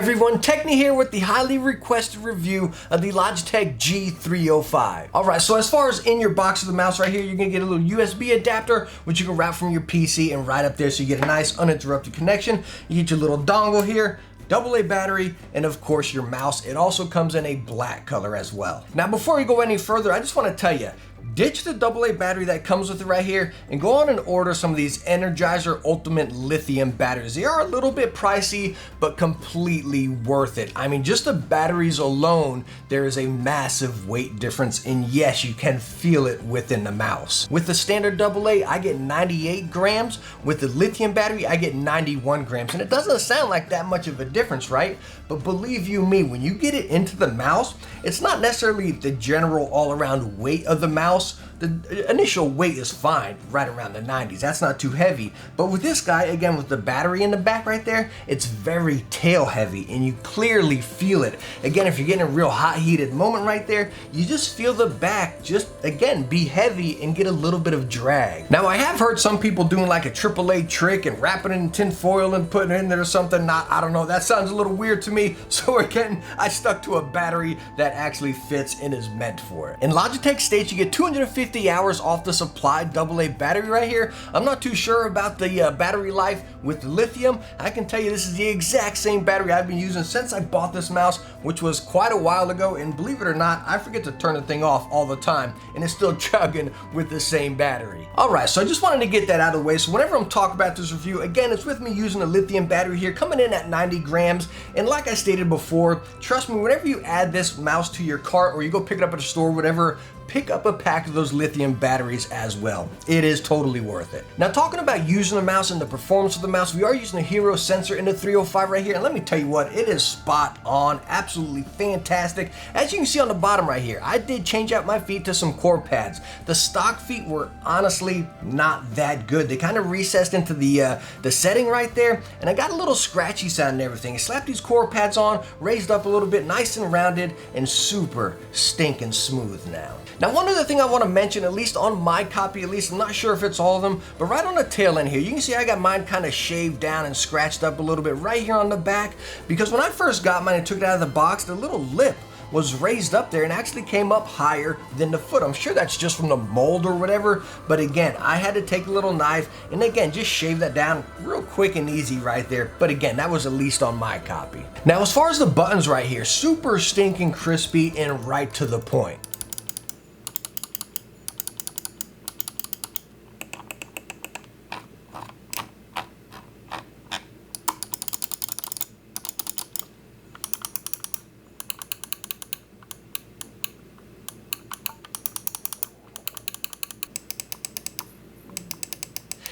everyone, Techne here with the highly requested review of the Logitech G305. Alright, so as far as in your box of the mouse right here, you're going to get a little USB adapter, which you can route from your PC and right up there so you get a nice uninterrupted connection. You get your little dongle here, AA battery, and of course your mouse. It also comes in a black color as well. Now before we go any further, I just want to tell you, ditch the AA battery that comes with it right here and go on and order some of these Energizer Ultimate Lithium batteries. They are a little bit pricey, but completely worth it. I mean, just the batteries alone, there is a massive weight difference, and yes, you can feel it within the mouse. With the standard AA, I get 98 grams. With the lithium battery, I get 91 grams. And it doesn't sound like that much of a difference, right? But believe you me, when you get it into the mouse, it's not necessarily the general all-around weight of the mouse. The initial weight is fine, right around the 90s. That's not too heavy. But with this guy, again, with the battery in the back right there, it's very tail heavy and you clearly feel it. Again, if you're getting a real hot heated moment right there, you just feel the back just, again, be heavy and get a little bit of drag. Now, I have heard some people doing like a AAA trick and wrapping it in tin foil and putting it in there or something. I don't know, that sounds a little weird to me. So again, I stuck to a battery that actually fits and is meant for it. In Logitech states, you get 250 hours off the supplied AA battery right here. I'm not too sure about the battery life with the lithium. I can tell you this is the exact same battery I've been using since I bought this mouse, which was quite a while ago, and believe it or not, I forget to turn the thing off all the time, and it's still chugging with the same battery. Alright, so I just wanted to get that out of the way, so whenever I'm talking about this review, again, it's with me using a lithium battery here, coming in at 90 grams, and like I stated before, trust me, whenever you add this mouse to your cart, or you go pick it up at a store, whatever, pick up a pack of those lithium batteries as well. It is totally worth it. Now, talking about using the mouse and the performance of the mouse, we are using a Hero sensor in the 305 right here, and let me tell you what, it is spot on, absolutely fantastic. As you can see on the bottom right here, I did change out my feet to some core pads. The stock feet were honestly not that good. They kind of recessed into the setting right there, and I got a little scratchy sound and everything. I slapped these core pads on, raised up a little bit, nice and rounded, and super stinking smooth now. Now, one other thing I want to mention, at least on my copy, at least, I'm not sure if it's all of them, but right on the tail end here, you can see I got mine kind of shaved down and scratched up a little bit right here on the back, because when I first got mine and took it out of the box, the little lip was raised up there and actually came up higher than the foot. I'm sure that's just from the mold or whatever, but again, I had to take a little knife and again, just shave that down real quick and easy right there. But again, that was at least on my copy. Now, as far as the buttons right here, super stinking crispy and right to the point.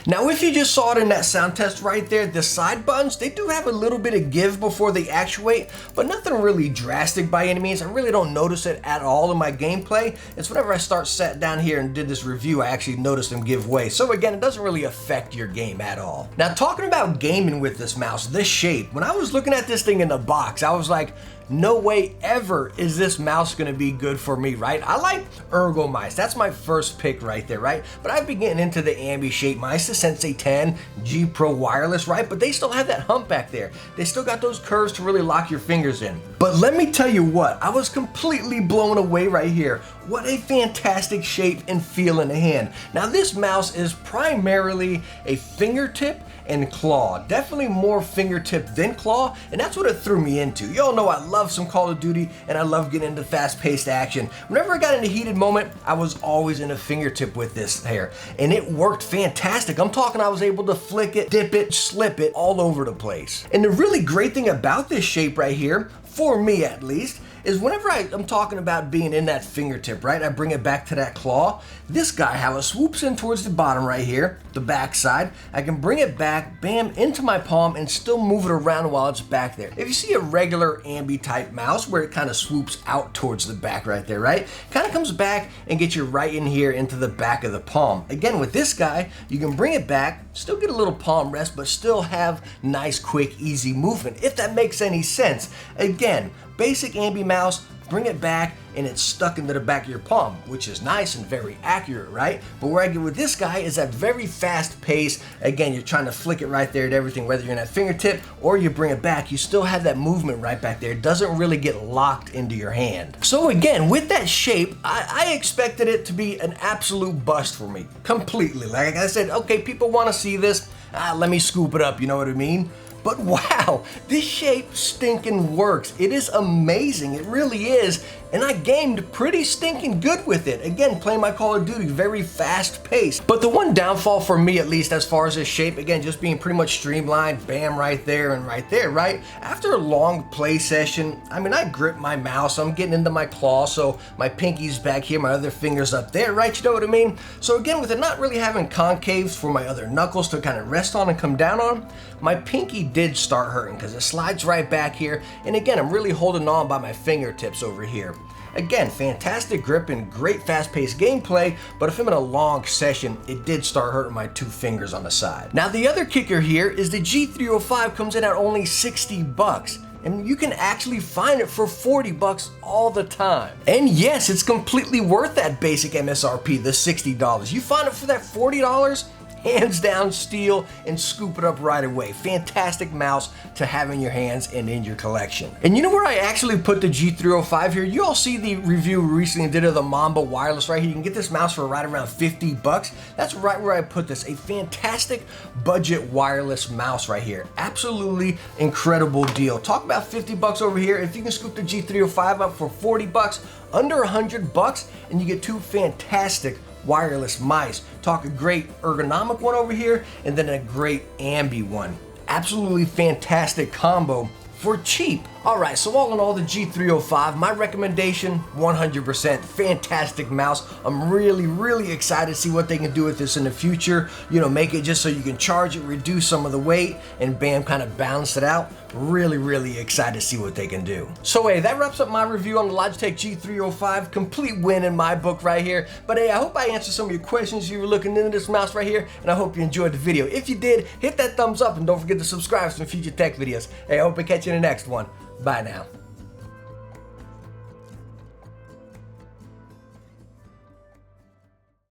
Now, if you just saw it in that sound test right there, the side buttons, they do have a little bit of give before they actuate, but nothing really drastic by any means. I really don't notice it at all in my gameplay. It's whenever I sat down here and did this review, I actually noticed them give way. So again, it doesn't really affect your game at all. Now, talking about gaming with this mouse, this shape, when I was looking at this thing in the box, I was like, no way ever is this mouse gonna be good for me, right? I like ergo mice, that's my first pick right there, right? But I've been getting into the ambi shape mice, the Sensei 10, G Pro wireless, right? But they still have that hump back there. They still got those curves to really lock your fingers in. But let me tell you what, I was completely blown away right here. What a fantastic shape and feel in the hand. Now, this mouse is primarily a fingertip and claw. Definitely more fingertip than claw, and that's what it threw me into. Y'all know I love some Call of Duty, and I love getting into fast-paced action. Whenever I got in a heated moment, I was always in a fingertip with this here, and it worked fantastic. I'm talking I was able to flick it, dip it, slip it all over the place. And the really great thing about this shape right here, for me at least, is whenever I'm talking about being in that fingertip, right, I bring it back to that claw. This guy, how it swoops in towards the bottom right here, the back side, I can bring it back, bam, into my palm and still move it around while it's back there. If you see a regular ambi type mouse where it kind of swoops out towards the back right there, right, kind of comes back and gets you right in here into the back of the palm. Again, with this guy, you can bring it back, still get a little palm rest, but still have nice, quick, easy movement, if that makes any sense. Again, basic ambi mouse, bring it back, and it's stuck into the back of your palm, which is nice and very accurate, right? But where I get with this guy is at very fast pace. Again, you're trying to flick it right there at everything, whether you're in that fingertip or you bring it back, you still have that movement right back there. It doesn't really get locked into your hand. So again, with that shape, I expected it to be an absolute bust for me, completely. Like I said, okay, people want to see this, let me scoop it up, you know what I mean? But wow, this shape stinking works. It is amazing, it really is. And I gamed pretty stinking good with it. Again, playing my Call of Duty, very fast paced. But the one downfall for me, at least as far as this shape, again, just being pretty much streamlined, bam, right there and right there, right? After a long play session, I mean, I grip my mouse, I'm getting into my claw, so my pinky's back here, my other finger's up there, right? You know what I mean? So again, with it not really having concaves for my other knuckles to kind of rest on and come down on, my pinky did start hurting because it slides right back here. And again, I'm really holding on by my fingertips over here. Again, fantastic grip and great fast-paced gameplay, but if I'm in a long session, it did start hurting my two fingers on the side. Now, the other kicker here is the G305 comes in at only 60 bucks. And you can actually find it for 40 bucks all the time. And yes, it's completely worth that basic MSRP, the $60. You find it for that $40, hands down steal and scoop it up right away. Fantastic mouse to have in your hands and in your collection. And you know where I actually put the G305 here? You all see the review we recently did of the Mamba wireless right here. You can get this mouse for right around 50 bucks. That's right where I put this. A fantastic budget wireless mouse right here. Absolutely incredible deal. Talk about 50 bucks over here. If you can scoop the G305 up for 40 bucks, under 100 bucks, and you get two fantastic wireless mice. Talk a great ergonomic one over here, and then a great ambi one. Absolutely fantastic combo for cheap. Alright, so all in all, the G305, my recommendation, 100%. Fantastic mouse. I'm really excited to see what they can do with this in the future. You know, make it just so you can charge it, reduce some of the weight, and bam, kind of balance it out. Really excited to see what they can do. So hey, that wraps up my review on the Logitech G305. Complete win in my book right here. But hey, I hope I answered some of your questions you were looking into this mouse right here, and I hope you enjoyed the video. If you did, hit that thumbs up and don't forget to subscribe for some future tech videos. Hey, I hope I catch you in the next one. Bye now.